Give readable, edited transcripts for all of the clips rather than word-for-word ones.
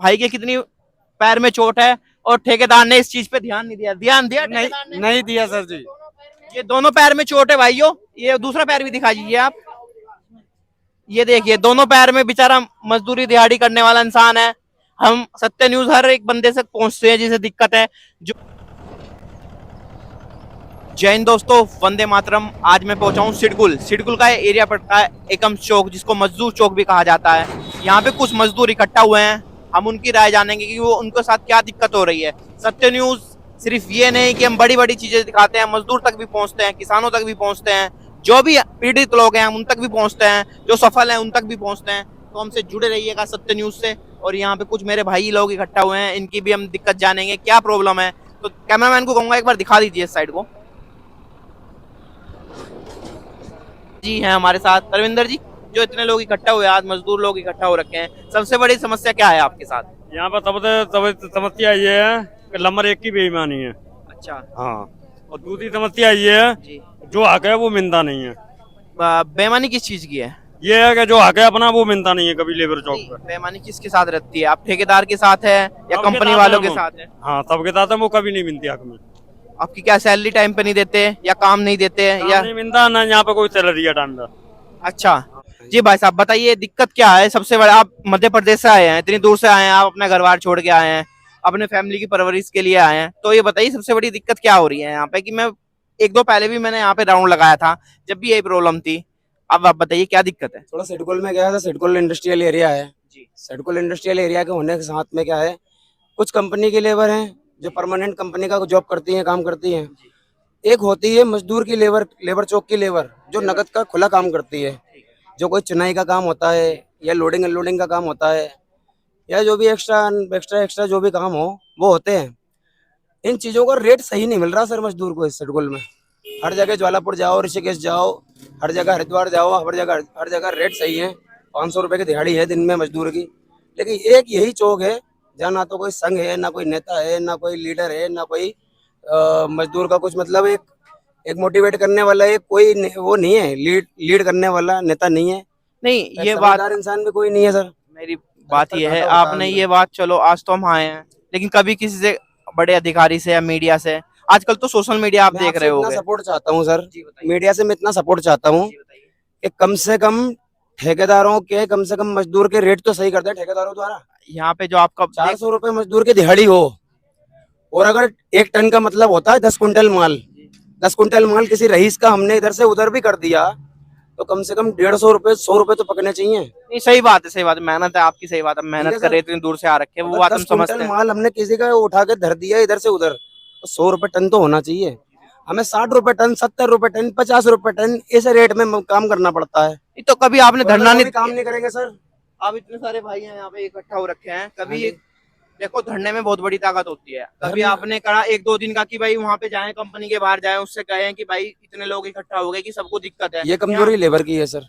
भाई के कितनी पैर में चोट है और ठेकेदार ने इस चीज पे ध्यान नहीं दिया। ध्यान दिया ठेकेदार ने? नहीं दिया सर जी। ये दोनों पैर में चोट है भाइयों। ये दूसरा पैर भी दिखा दीजिए आप। ये देखिए दोनों पैर में बेचारा मजदूरी दिहाड़ी करने वाला इंसान है। हम सत्य न्यूज हर एक बंदे तक पहुंचते हैं जिसे दिक्कत है। जो जय हिंद दोस्तों, वंदे मातरम। आज मैं पहुंचा हूं सिडकुल। सिडकुल का एरिया पड़ता है एकम चौक, जिसको मजदूर चौक भी कहा जाता है। यहाँ पे कुछ मजदूर इकट्ठा हुए हैं। हम उनकी राय जानेंगे कि वो उनके साथ क्या दिक्कत हो रही है। सत्य न्यूज सिर्फ ये नहीं कि हम बड़ी बड़ी चीजें दिखाते हैं, मजदूर तक भी पहुंचते हैं, किसानों तक भी पहुंचते हैं, जो भी पीड़ित लोग हैं उन तक भी पहुंचते हैं, जो सफल हैं उन तक भी पहुंचते हैं। तो हमसे जुड़े रहिएगा सत्य न्यूज से। और यहाँ पे कुछ मेरे भाई लोग इकट्ठा हुए हैं, इनकी भी हम दिक्कत जानेंगे, क्या प्रॉब्लम है। तो कैमरामैन को कहूंगा एक बार दिखा दीजिए इस साइड को। जी हैं हमारे साथ रविंदर जी। जो इतने लोग इकट्ठा हुए, आज मजदूर लोग इकट्ठा हो रखे हैं, सबसे बड़ी समस्या क्या है आपके साथ? यहाँ पर तब समस्या ये है कि नंबर 1 की बेईमानी है। अच्छा। हाँ, और दूसरी समस्या ये है जी। जो हक है वो मिलता नहीं है। बेईमानी किस चीज की है? ये है कि जो हक है अपना वो मिलता नहीं है कभी लेबर चौक पर। बेईमानी किसके साथ रहती है? आप ठेकेदार के साथ है या सबके कंपनी साथ वालों है के वो। साथ है? हाँ, सबके साथ है, वो कभी नहीं मिलती हक में। आपकी क्या सैलरी टाइम पे नहीं देते या काम नहीं देते काम या? नहीं मिलता ना, यहाँ पे कोई सैलरी है टाइम का। अच्छा जी। भाई साहब बताइए दिक्कत क्या है सबसे बड़ा? आप मध्य प्रदेश से आए हैं, इतनी दूर से आए हैं, आप अपना घर बार छोड़ के आए हैं, अपने फैमिली की परवरिश के लिए आए हैं। तो ये बताइए सबसे बड़ी दिक्कत क्या हो रही है यहाँ पे? कि मैं एक दो पहले भी मैंने यहाँ पे राउंड लगाया था, जब भी यही प्रॉब्लम थी। अब आप बताइए क्या दिक्कत है? थोड़ा सिडकुल में गया था। सिडकुल इंडस्ट्रियल एरिया है जी। सिडकुल इंडस्ट्रियल एरिया के होने के साथ में क्या है, कुछ कंपनी के लेबर हैं जो परमानेंट कंपनी का जॉब करती हैं, काम करती हैं। एक होती है मजदूर की लेबर, लेबर चौक की लेबर, जो नगद का खुला काम करती है। जो कोई चुनाई का काम होता है या लोडिंग अनलोडिंग का काम होता है या जो भी एक्स्ट्रा एक्स्ट्रा एक्स्ट्रा जो भी काम हो वो होते हैं। इन चीज़ों का रेट सही नहीं मिल रहा सर मजदूर को इस सिडकुल में। हर जगह ज्वालापुर जाओ, ऋषिकेश जाओ, हर जगह हरिद्वार जाओ, हर जगह रेट सही है। 500 रुपये की दिहाड़ी है दिन में मजदूर की। लेकिन एक यही चौक है जहाँ ना तो कोई संघ है, ना कोई नेता है, ना कोई लीडर है, ना कोई मजदूर का कुछ मतलब एक मोटिवेट करने वाला, एक कोई वो नहीं है, लीड करने वाला नेता नहीं है। नहीं ये बात, इंसान भी कोई नहीं है सर। मेरी बात ये है, आपने ये बात, चलो आज तो हम आए हैं, लेकिन कभी किसी से बड़े अधिकारी से या मीडिया से, आजकल तो सोशल मीडिया आप देख रहे होगे। सपोर्ट चाहता हूँ सर, जी बताइए। मीडिया से मैं इतना सपोर्ट चाहता हूँ जी बताइए। कि कम से कम ठेकेदारों के, कम से कम मजदूर के रेट तो सही कर दे ठेकेदारों द्वारा। यहाँ पे जो आपका 400 रुपए मजदूर की दिहाड़ी हो, और अगर 1 टन का मतलब होता है 10 कुंटल माल, 10 कुंटल माल किसी रईस का हमने इधर से उधर भी कर दिया तो कम से कम 150 रुपए 100 रुपए तो पकड़ने चाहिए। नहीं सही बात है, सही बात है, मेहनत है आपकी, सही बात है, मेहनत कर रहे इतनी दूर से आ रखे, वो बात हम 10 समझते कुंटल हैं। माल हमने किसी का उठा के धर दिया इधर से उधर, तो 100 रुपए टन तो होना चाहिए। हमें 60 रुपए टन, 70 रुपए टन, 50 रुपए टन ऐसे रेट में काम करना पड़ता है। तो कभी आपने धरना नहीं? काम नहीं करेंगे सर। आप इतने सारे भाई हैं यहाँ पे इकट्ठा हो रखे हैं, कभी देखो धरने में बहुत बड़ी ताकत होती है। कभी आपने कहा 1-2 दिन का कि भाई वहाँ पे जाएं, कंपनी के बाहर जाएं, उससे कहें कि भाई इतने लोग इकट्ठा हो गए कि सबको दिक्कत है? ये कमजोरी लेबर की है सर।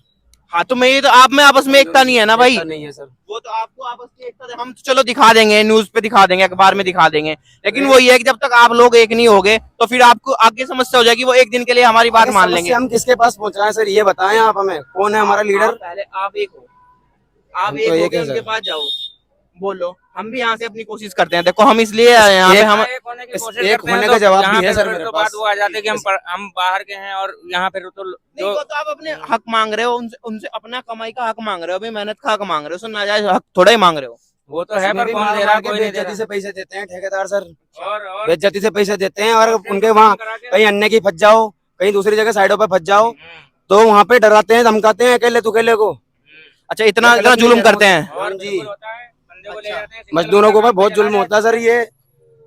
हाँ तो मैं ये तो आप में आपस में एकता नहीं है ना भाई? नहीं है सर। वो तो आपको आपस की एकता, हम तो चलो दिखा देंगे, न्यूज पे दिखा देंगे, अखबार में दिखा देंगे, लेकिन वो ये है कि जब तक आप लोग एक नहीं होगे तो फिर आपको आगे समस्या हो जाएगी। वो एक दिन के लिए हमारी बात मान लेंगे। हम किसके पास पहुंचाएं सर, ये बताएं आप हमें, कौन है हमारा लीडर? पहले आप एक हो, आप एक हो के उनके पास जाओ, बोलो। हम भी यहाँ से अपनी कोशिश करते हैं। देखो हम इसलिए आए हैं यहाँ पे, हम एक होने का जवाब भी है सर मेरे तो पास। बात वो आ जाती है कि हम बाहर के हैं और यहाँ पे तो नहीं, वो तो आप अपने हक मांग रहे हो, उनसे अपना कमाई का हक मांग रहे हो, अभी मेहनत का हक मांग रहे हो, सो नाजायज हक थोड़ा ही मांग रहे हो। वो तो है, पर कौन दे रहा है? कोई नहीं दे बेइज्जती से पैसे देते हैं ठेकेदार सर, और बेइज्जती से पैसे देते हैं। और उनके वहाँ कहीं अन्य की फंस जाओ, कहीं दूसरी जगह साइडों पे फंस जाओ तो वहाँ पे डराते हैं, धमकाते हैं अकेले तुकेले को। अच्छा, इतना इतना जुल्म करते हैं? और जी, बंदे को ले जाते हैं, मजदूरों के ऊपर बहुत जुल्म होता है सर। ये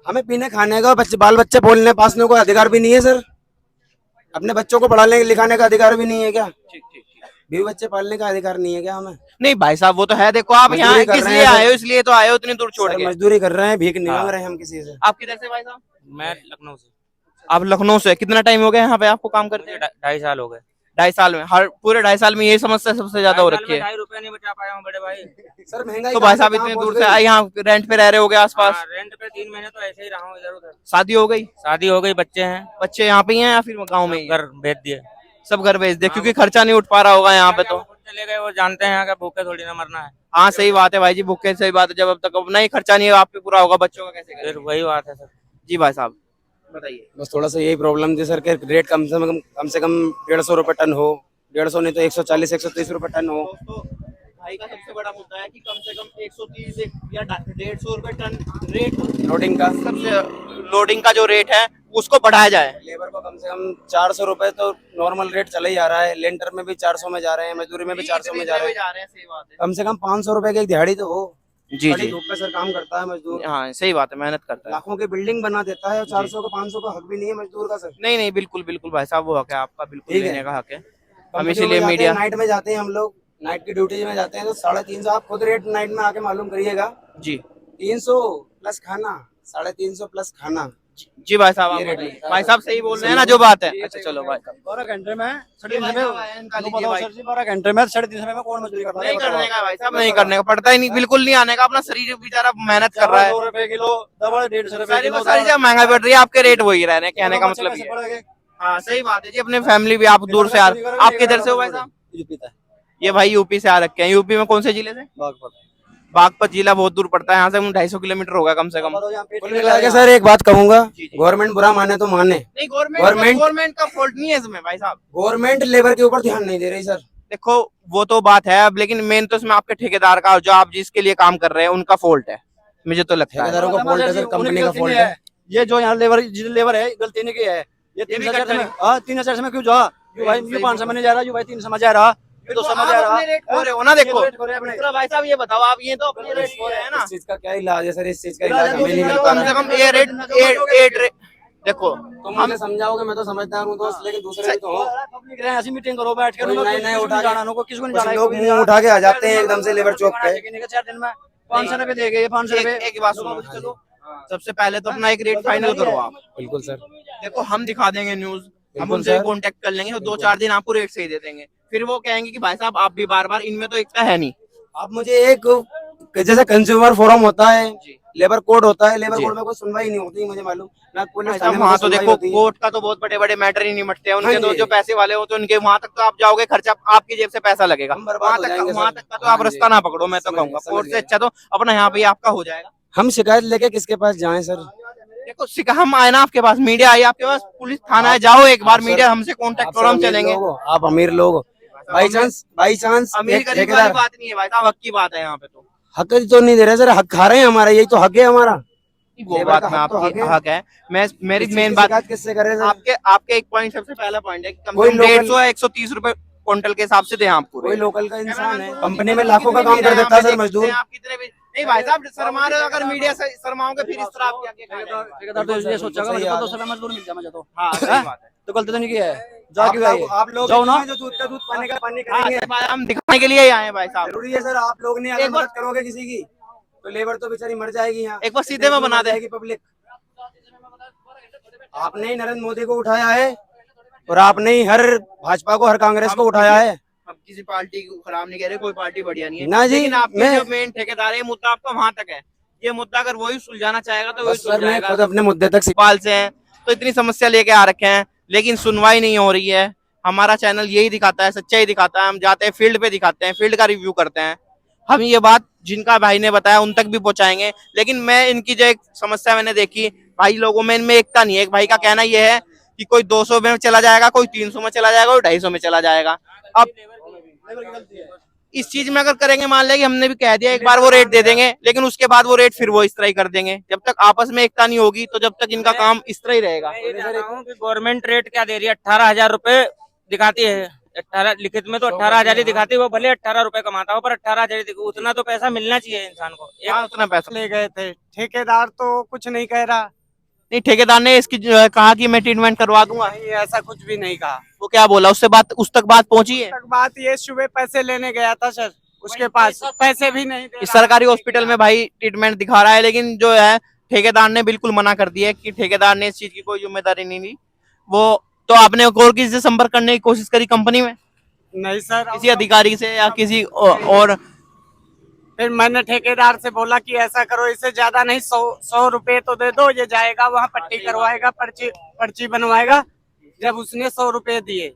हमें पीने खाने का, बाल बच्चे बोलने पासने को अधिकार भी नहीं है सर। अपने बच्चों को पढ़ाने लिखाने का अधिकार भी नहीं है क्या? बीवी बच्चे पालने का अधिकार नहीं है क्या हमें? नहीं भाई साहब, वो तो है। देखो आप यहाँ किस लिए आए हो? इसलिए तो आए हो इतनी दूर छोड़ के। मजदूरी कर रहे हैं, भीख नहीं मांग रहे हैं हम किसी से। आप किधर से भाई साहब? मैं लखनऊ से। आप लखनऊ से? कितना टाइम हो गया यहाँ पे आपको काम करते? 2.5 साल हो गए। 2.5 साल में? हर पूरे 2.5 साल में यही समस्या सबसे ज्यादा हो रखी है? 2.5 रुपए नहीं बचा पाया हूँ बड़े भाई। सर महंगाई तो भाई साहब इतनी दूर से आए, यहाँ रेंट पे रह रहे हो गए आसपास? रेंट पे 3 महीने तो ऐसे ही रहा हूँ इधर उधर। शादी हो गई? शादी हो गई, बच्चे हैं। बच्चे यहाँ पे ही हैं या फिर गाँव में ही? घर भेज दिए। सब घर भेज दे क्योंकि खर्चा नहीं उठ पा रहा होगा यहाँ पे। तो चले गए, वो जानते हैं कि भूखे थोड़ी ना मरना है। हाँ सही बात है भाई जी, भूखे सही बात है, जब अब तक अपना ही खर्चा नहीं है आप पे पूरा होगा, बच्चों का कैसे करें? फिर वही बात है सर। जी भाई साहब बताइए। बस थोड़ा सा यही प्रॉब्लम थी सर के रेट कम से कम 150 रुपए टन हो, 150 नहीं तो 140 130 रुपए टन हो। दोस्तों भाई का सबसे बड़ा मुद्दा है कि कम से कम 130 या 150 रुपए टन रेट लोडिंग का सबसे लोडिंग का जो रेट है उसको बढ़ाया जाए। लेबर को कम से कम 400 रुपए तो नॉर्मल रेट चला ही आ रहा है, लेंटर में भी 400 में जा रहे हैं, मजदूरी में भी 400 में जा रहे हैं। सही बात है। कम से कम 500 रुपए की एक दिहाड़ी तो हो। जी बड़ी जी धूप में सर काम करता है मजदूर, हाँ सही बात है, मेहनत करता है। लाखों की बिल्डिंग बना देता है और 400 का 500 का हक भी नहीं है मजदूर का सर। नहीं नहीं बिल्कुल बिल्कुल भाई साहब, वो हक है आपका, बिल्कुल ठीक है। लेने का हक है। हम कंपनियों इसीलिए में जाते मीडिया हैं, नाइट में जाते हैं हम लोग, नाइट की ड्यूटी में जाते हैं तो 350 आप खुद रेट नाइट में आके मालूम करिएगा। जी 300 प्लस खाना, 350 प्लस खाना। जी भाई साहब, ये आप रेट बताइए। मिलता है। भाई साहब सही बोल रहे हैं ना जो बात है। अच्छा चलो भाई साहब। 12 घंटे में जी भाई साहब, इनका लीजिए भाई। 12 घंटे में 350 में कौन मजदूरी करता है? नहीं करने का भाई साहब, नहीं करने का, पड़ता ही नहीं, बिल्कुल नहीं आने का, अपना शरीर बेचारा मेहनत कर रहा है। 2 रुपए किलो, डबल 150 रुपए सारी किलो। को सारी जगह महंगाई बढ़ रही है, आपके रेट वही रह रहे हैं, कहने का मतलब ये है। हाँ सही बात है जी, अपने फैमिली भी आप दूर से आप किधर से हो भाई साहब? ये भाई यूपी से आ रखे हैं। यूपी में कौन से जिले से? बागपत जिला बहुत दूर पड़ता है यहाँ से, 250 किलोमीटर होगा कम से कम। कुल मिला के सर एक बात कहूंगा, जी, जी। गवर्नमेंट बुरा माने तो माने, नहीं गवर्नमेंट- गवर्नमेंट का फॉल्ट नहीं है इसमें भाई साहब। गवर्नमेंट लेबर के ऊपर ध्यान नहीं दे रही सर। देखो वो तो बात है अब, लेकिन मेन तो इसमें आपके ठेकेदार का, जो आप जिसके लिए काम कर रहे हैं उनका फॉल्ट है, मुझे तो लगता है। ठेकेदारों का फॉल्ट है सर, कंपनी का फॉल्ट है। ये जो यहाँ लेबर है गलती नहीं की है। ये भी 3000 करते में, हैं। हाँ 3000 में क्यों जा? ये भाई सही 500 में नहीं जा रहा, ये भाई 300 में जा रहा, ये 200 में जा रहा। अपने रेट खो रहे हो ना, देखो ये रेट खो रहे हैं अपने। मित्रा भाई साहब ये बताओ, आप ये तो अपने रेट खो रहे हैं ना। इस चीज का क्या इलाज है सर? इस चीज का इलाज इलाज हमें नहीं मिल पा कम रहा से है। कम ये रेट देखो तुम मुझे समझाओगे, मैं तो समझता हूँ दोस्त, लेकिन दूसरे भी तो हो। पब्लिक रहे, ऐसी मीटिंग करो बैठ के, कोई उनको नए किसी नए को उठा नहीं के- जाना, उनको किसी को नहीं कुछ जाना। लोग मुंह उठा के आ जाते हैं एकदम से लेबर चौक पे। 4 दिन में 500 रुपए दे गए, 500 रुपए। एक बात सुनो, सबसे पहले तो अपना एक रेट फाइनल करो आप। बिल्कुल सर, देखो हम दिखा देंगे न्यूज, हम बिल्कुल उनसे सर। कांटेक्ट कर लेंगे, 2-4 दिन आपको रेट सही दे देंगे, फिर वो कहेंगे कि भाई साहब आप भी बार बार, इनमें तो एकता है नहीं। आप मुझे एक, जैसे कंज्यूमर फोरम होता है, लेबर कोड होता है, लेबर जी। कोड में कोई सुनवाई नहीं होती मुझे मालूम ना, पुलिस भाई थाने साहब में वहाँ कोई तो सुनवाई देखो होती है। कोर्ट का तो बहुत बड़े बड़े मैटर ही नहीं मिटते हैं, उनके हाँ तो जी। जो पैसे वाले होते हैं उनके वहां तक तो आप जाओगे, खर्चा आपकी जेब से पैसा लगेगा, हम बर्बाद हो जाएंगे वहां सर। तक का तो हाँ आप जी। रास्ता ना पकड़ो, मैं तो समझ कहूंगा गए, कोर्ट समझ से गए। अच्छा तो अपना यहाँ पे आपका हो जाएगा। हम शिकायत लेके किसके पास जाएं सर? देखो हम आए ना आपके पास, मीडिया आई आपके पास, पुलिस थाना है, जाओ एक बार, आप मीडिया सर- हमसे कांटेक्ट आप करो, हम अमीर चलेंगे। लोग हो, आप अमीर लोग हो। बाई चांस अमीर एक गरीब वाली ठेकेदार बात नहीं है भाई साहब, हक की बात है यहाँ पे तो। हक तो नहीं दे रहे सर, हक खा रहे हैं हमारा, यही तो हक है हमारा। वो लेबर बात का में हक तो आपकी हक है। हक है, मैं मेरी इस चीज मेन की बात शिकायत किससे करें सर? आपके एक पॉइंट, सबसे पहला पॉइंट है कि कम कोई से कम लोकल- 150 या 130 रुपए क्विंटल के हिसाब से दें आप पूरे। कोई लोकल का इंसान है, कंपनी में लाखों का काम कर देता है सर मजदूर। आप कितने भी नहीं भाई साहब, शर्मा रहे हो, अगर मीडिया से शर्माओगे फिर इस तरह आप क्या क्या करेंगे? ठेकेदार तो ये सोचेगा सही मुझे बात तो है। 200 मजदूर मिल जाए मुझे तो। हाँ सही बात है। तो गलती तो नहीं किया है, जा क्यों आई है? आप लोग जाओ ना। जो दूध का दूध, पानी का पानी हाँ, करेंगे। सही बात है, हम दिखाने के लिए ही आए हैं भाई साहब। जरूरी है सर, आप लोग ने अगर एक बार- मदद करोगे किसी की तो लेबर तो बेचारी मर जाएगी यहाँ। एक बार सीधे में बना दे। पब्लिक, आपने ही नरेंद्र मोदी को उठाया है और आपने ही हर भाजपा को, हर कांग्रेस को उठाया है। हम किसी पार्टी को खराब नहीं कह रहे, कोई पार्टी बढ़िया नहीं है ना जी, लेकिन आपके मैं- जो मेन ठेकेदार है, मुद्दा आपका वहां तक है। ये मुद्दा अगर वही सुलझाना चाहेगा तो वही बस सर मैं सुलझाएगा। खुद अपने मुद्दे तक पाल से हैं तो इतनी समस्या लेके आ रखे हैं, लेकिन सुनवाई नहीं हो रही है। हमारा चैनल यही दिखाता है, सच्चाई दिखाता है, हम जाते हैं फील्ड पे, दिखाते हैं फील्ड का रिव्यू करते हैं। हम ये बात जिनका भाई ने बताया उन तक भी पहुंचाएंगे, लेकिन मैं इनकी जो एक समस्या मैंने देखी, भाई लोगों में इनमें एकता नहीं है। एक भाई का कहना यह है कि कोई 200 में चला जाएगा, कोई 300 में चला जाएगा, कोई 250 में चला जाएगा। अब इस चीज में अगर करेंगे, मान लें कि हमने भी कह दिया एक बार वो रेट दे देंगे, लेकिन उसके बाद वो रेट फिर वो इस तरह ही कर देंगे। जब तक आपस में एकता नहीं होगी तो जब तक इनका काम इस तरह ही रहेगा। मैं ये चाहता हूँ कि गवर्नमेंट रेट क्या दे रही है, 18,000 रुपए दिखाती है। 18 लिखित में तो 18,000 ही दिखाती है, वो भले 18 रुपए कमाता हो पर 18,000 उतना तो पैसा मिलना चाहिए इंसान को। हाँ, उतना पैसा ले गए थे, ठेकेदार तो कुछ नहीं कह रहा। नहीं, ठेकेदार ने इसकी जो है कहा कि मैं ट्रीटमेंट करवा दूंगा, नहीं, ऐसा कुछ भी नहीं कहा। वो क्या बोला, उससे बात उस तक बात पहुंची है? तक बात ये, सुबह पैसे लेने गया था सर, उसके पास पैसे भी नहीं दे इस रहा। सरकारी हॉस्पिटल में भाई ट्रीटमेंट दिखा रहा है, लेकिन जो है ठेकेदार ने बिल्कुल मना कर दिया है कि ठेकेदार ने इस चीज की कोई जिम्मेदारी नहीं ली। वो तो आपने और किसी से संपर्क करने की कोशिश करी कंपनी में, नहीं सर, किसी अधिकारी से या किसी और? फिर मैंने ठेकेदार से बोला कि ऐसा करो, इससे ज्यादा नहीं, 100 रुपए तो दे दो, ये जाएगा वहाँ पट्टी करवाएगा, पर्ची बनवाएगा। जब उसने 100 रुपए दिए,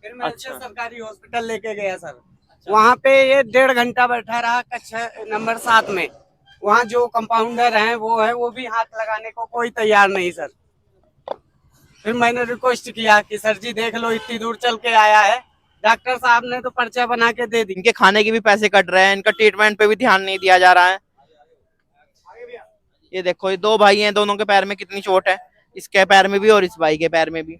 फिर मैं अच्छा। सरकारी हॉस्पिटल लेके गया सर। वहाँ पे ये 1.5 घंटा बैठा रहा कक्षा नंबर 7 में। वहाँ जो कंपाउंडर हैं वो भी हाथ लगाने को कोई तैयार नहीं सर। फिर मैंने रिक्वेस्ट किया कि सर जी देख लो, इतनी दूर चल के आया है। डॉक्टर साहब ने तो पर्चा बना के दे दी। इनके खाने के भी पैसे कट रहे हैं, इनका ट्रीटमेंट पे भी ध्यान नहीं दिया जा रहा है। ये देखो, ये दो भाई हैं, दोनों के पैर में कितनी चोट है, इसके पैर में भी और इस भाई के पैर में भी।